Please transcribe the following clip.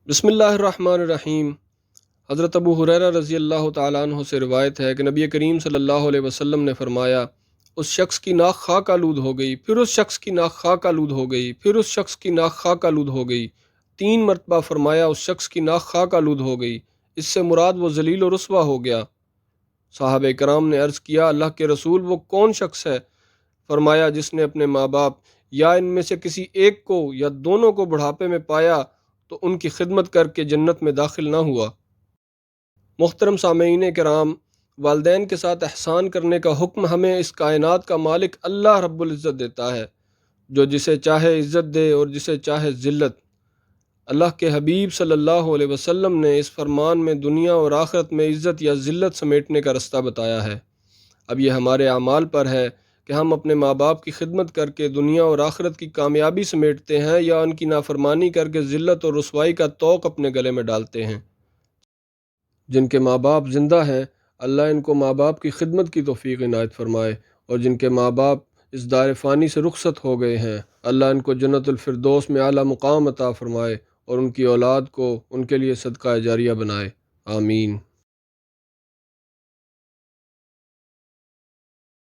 بسم اللہ الرحمن الرحیم۔ حضرت ابو ہریرہ رضی اللہ تعالیٰ عنہ سے روایت ہے کہ نبی کریم صلی اللہ علیہ وسلم نے فرمایا، اس شخص کی ناک خاک آلود ہو گئی، پھر اس شخص کی ناک خاک آلود ہو گئی، پھر اس شخص کی ناک خاک آلود ہو گئی۔ 3 مرتبہ فرمایا اس شخص کی ناک خاک آلود ہو گئی، اس سے مراد وہ ذلیل و رسوا ہو گیا۔ صحابہ کرام نے عرض کیا، اللہ کے رسول وہ کون شخص ہے؟ فرمایا، جس نے اپنے ماں باپ یا ان میں سے کسی ایک کو یا دونوں کو بڑھاپے میں پایا تو ان کی خدمت کر کے جنت میں داخل نہ ہوا۔ محترم سامعین کرام، والدین کے ساتھ احسان کرنے کا حکم ہمیں اس کائنات کا مالک اللہ رب العزت دیتا ہے، جو جسے چاہے عزت دے اور جسے چاہے ذلت۔ اللہ کے حبیب صلی اللہ علیہ وسلم نے اس فرمان میں دنیا اور آخرت میں عزت یا ذلت سمیٹنے کا رستہ بتایا ہے۔ اب یہ ہمارے اعمال پر ہے کہ ہم اپنے ماں باپ کی خدمت کر کے دنیا اور آخرت کی کامیابی سمیٹتے ہیں یا ان کی نافرمانی کر کے ذلت اور رسوائی کا طوق اپنے گلے میں ڈالتے ہیں۔ جن کے ماں باپ زندہ ہیں، اللہ ان کو ماں باپ کی خدمت کی توفیق عنایت فرمائے، اور جن کے ماں باپ اس دار فانی سے رخصت ہو گئے ہیں، اللہ ان کو جنت الفردوس میں اعلیٰ مقام عطا فرمائے اور ان کی اولاد کو ان کے لیے صدقہ جاریہ بنائے، آمین۔